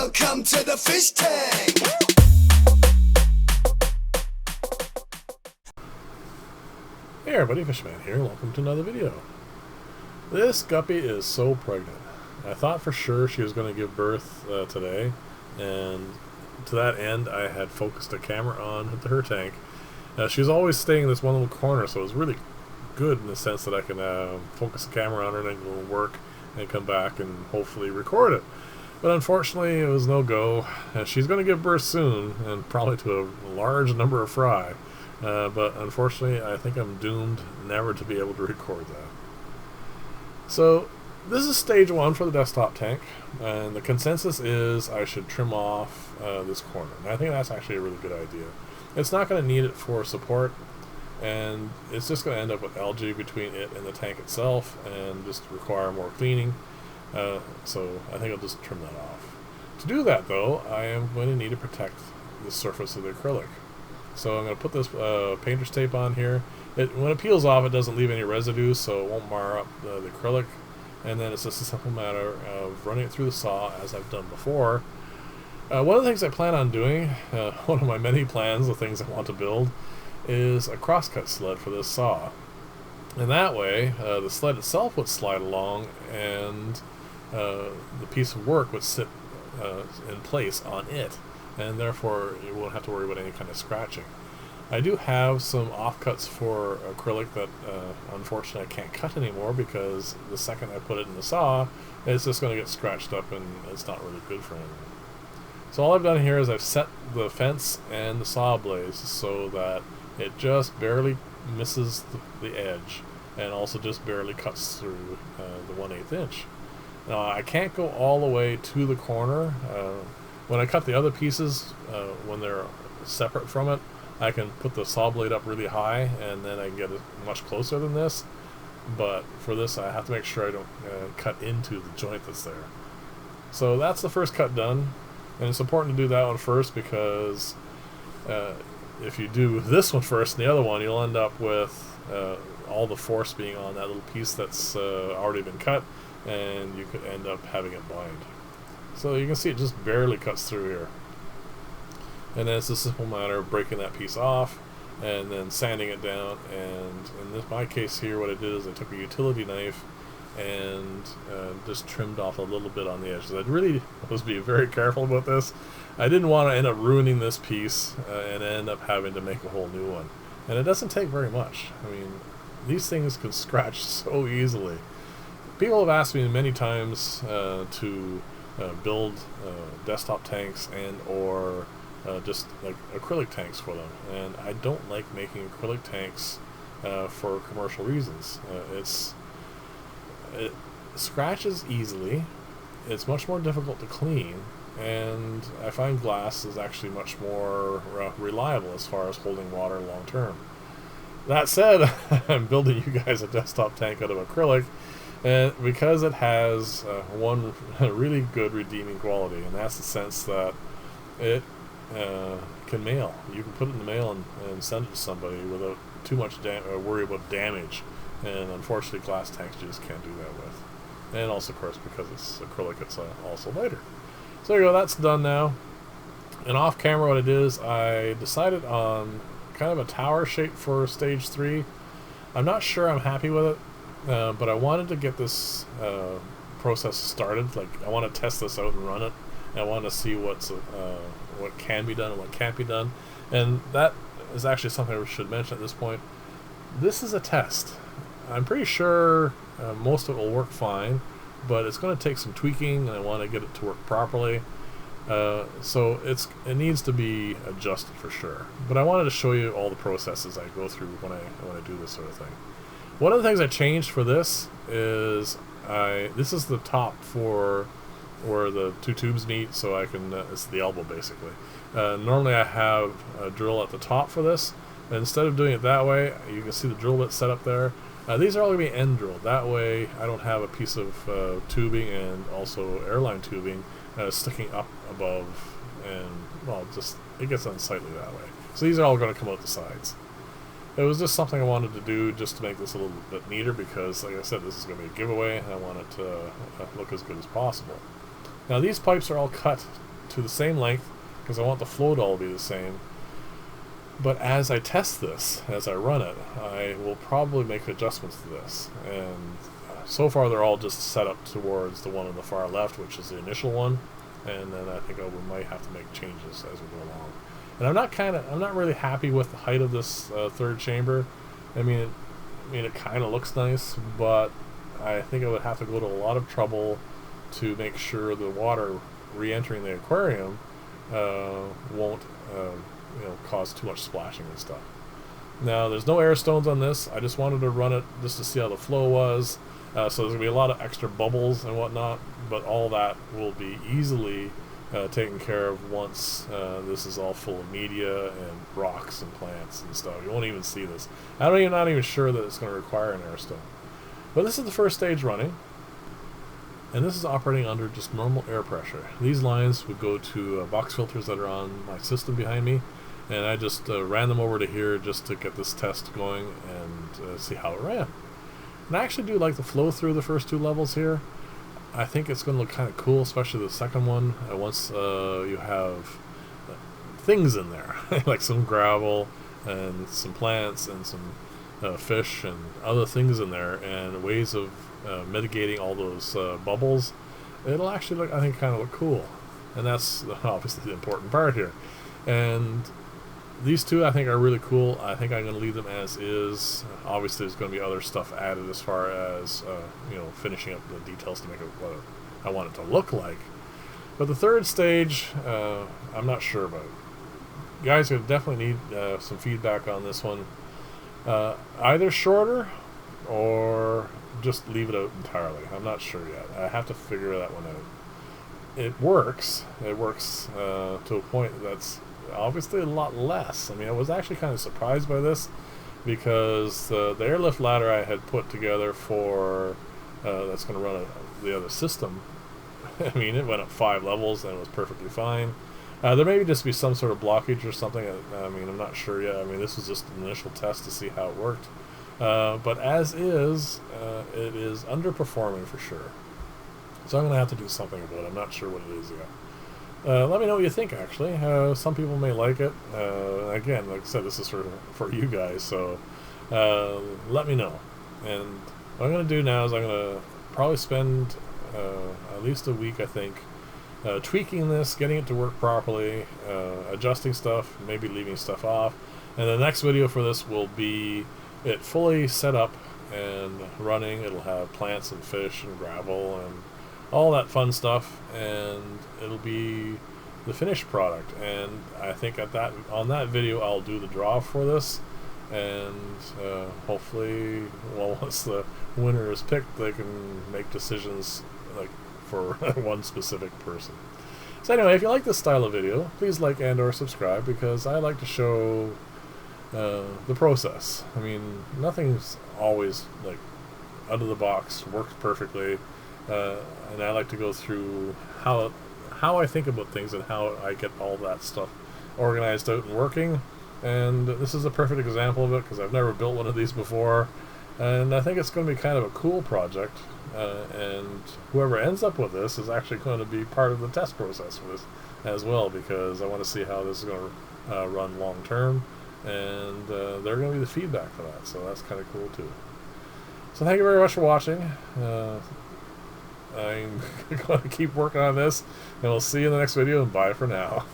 Welcome to the fish tank. Hey everybody, Fishman here. Welcome to another video. This guppy is so pregnant. I thought for sure she was going to give birth today, and to that end I had focused a camera on her tank. She was always staying in this one little corner, so it was really good in the sense that I can focus the camera on her and then go work and come back and hopefully record it. But unfortunately it was no go. She's going to give birth soon, and probably to a large number of fry. But unfortunately, I think I'm doomed never to be able to record that. So, this is stage 1 for the desktop tank, and the consensus is I should trim off this corner. And I think that's actually a really good idea. It's not going to need it for support, and it's just going to end up with algae between it and the tank itself, and just require more cleaning. So, I think I'll just trim that off. To do that, though, I am going to need to protect the surface of the acrylic. So I'm going to put this painter's tape on here. When it peels off, it doesn't leave any residue, so it won't mar up the acrylic. And then it's just a simple matter of running it through the saw, as I've done before. One of the things I plan on doing, one of my many plans, the things I want to build, is a crosscut sled for this saw. And that way, the sled itself would slide along, and the piece of work would sit in place on it. And therefore you won't have to worry about any kind of scratching. I do have some offcuts for acrylic that unfortunately I can't cut anymore, because the second I put it in the saw, it's just going to get scratched up and it's not really good for anything. So all I've done here is I've set the fence and the saw blades so that it just barely misses the edge, and also just barely cuts through the 1/8 inch. Now I can't go all the way to the corner. When I cut the other pieces, when they're separate from it, I can put the saw blade up really high, and then I can get it much closer than this. But for this, I have to make sure I don't cut into the joint that's there. So that's the first cut done, and it's important to do that one first, because if you do this one first and the other one, you'll end up with all the force being on that little piece that's already been cut, and you could end up having it bind. So you can see it just barely cuts through here. And then it's a simple matter of breaking that piece off and then sanding it down. And in my case here, what I did is I took a utility knife and just trimmed off a little bit on the edges. I really was being very careful about this. I didn't want to end up ruining this piece and end up having to make a whole new one. And it doesn't take very much. I mean, these things can scratch so easily. People have asked me many times to build desktop tanks and or just like acrylic tanks for them, and I don't like making acrylic tanks for commercial reasons. It scratches easily, it's much more difficult to clean, and I find glass is actually much more reliable as far as holding water long term. That said, I'm building you guys a desktop tank out of acrylic, and because it has one really good redeeming quality, and that's the sense that it can mail. You can put it in the mail and send it to somebody without too much worry about damage. And unfortunately, glass tanks you just can't do that with. And also, of course, because it's acrylic, it's also lighter. So there you go, that's done now. And off camera, what it is, I decided on kind of a tower shape for stage 3. I'm not sure I'm happy with it. But I wanted to get this process started. Like, I want to test this out and run it, and I want to see what can be done and what can't be done. And that is actually something I should mention at this point. This is a test. I'm pretty sure most of it will work fine, but it's going to take some tweaking, and I want to get it to work properly. So it needs to be adjusted for sure. But I wanted to show you all the processes I go through when I do this sort of thing. One of the things I changed for this is this is the top for where the two tubes meet, so I can it's the elbow basically. Normally I have a drill at the top for this, and instead of doing it that way, you can see the drill bit set up there. These are all going to be end drilled. That way I don't have a piece of tubing and also airline tubing sticking up above, and well, just it gets unsightly that way. So these are all going to come out the sides. It was just something I wanted to do just to make this a little bit neater, because, like I said, this is going to be a giveaway, and I want it to look as good as possible. Now, these pipes are all cut to the same length because I want the flow to all be the same. But as I test this, as I run it, I will probably make adjustments to this. And so far they're all just set up towards the one on the far left, which is the initial one. And then I think we might have to make changes as we go along. And I'm not really happy with the height of this third chamber. I mean, it kind of looks nice, but I think I would have to go to a lot of trouble to make sure the water re-entering the aquarium won't cause too much splashing and stuff. Now, there's no air stones on this. I just wanted to run it just to see how the flow was. So there's going to be a lot of extra bubbles and whatnot, but all that will be easily taken care of once this is all full of media and rocks and plants and stuff. You won't even see this. I'm not even sure that it's going to require an air stone. But this is the first stage running, and this is operating under just normal air pressure. These lines would go to box filters that are on my system behind me, and I just ran them over to here just to get this test going and see how it ran. And I actually do like the flow through the first two levels here. I think it's going to look kind of cool, especially the second one, once you have things in there, like some gravel and some plants and some fish and other things in there, and ways of mitigating all those bubbles. It'll actually look, I think, kind of look cool. And that's obviously the important part here. And these two I think are really cool. I think I'm going to leave them as is. Obviously there's going to be other stuff added as far as finishing up the details to make it what I want it to look like. But the third stage, I'm not sure about. You guys would definitely need some feedback on this one. Either shorter or just leave it out entirely. I'm not sure yet. I have to figure that one out. It works. It works to a point that's obviously a lot less. I mean, I was actually kind of surprised by this because the airlift ladder I had put together for that's going to run the other system, I mean, it went up 5 levels and it was perfectly fine. There may just be some sort of blockage or something. I mean, I'm not sure yet. I mean, this was just an initial test to see how it worked. But as is, it is underperforming for sure. So I'm going to have to do something about it. I'm not sure what it is yet. Let me know what you think, actually. Some people may like it. Again, like I said, this is for you guys, so let me know. And what I'm going to do now is I'm going to probably spend at least a week, I think, tweaking this, getting it to work properly, adjusting stuff, maybe leaving stuff off. And the next video for this will be it fully set up and running. It'll have plants and fish and gravel and all that fun stuff, and it'll be the finished product. And I think on that video I'll do the draw for this, and hopefully, well, once the winner is picked, they can make decisions like for one specific person. So anyway, if you like this style of video, please like and or subscribe, because I like to show the process. I mean, nothing's always like out of the box, works perfectly, and I like to go through how I think about things and how I get all that stuff organized out and working. And this is a perfect example of it, because I've never built one of these before, and I think it's going to be kind of a cool project, and whoever ends up with this is actually going to be part of the test process for this as well, because I want to see how this is going to run long term, and they're going to be the feedback for that, so that's kind of cool too. So thank you very much for watching. I'm going to keep working on this, and we'll see you in the next video, and bye for now.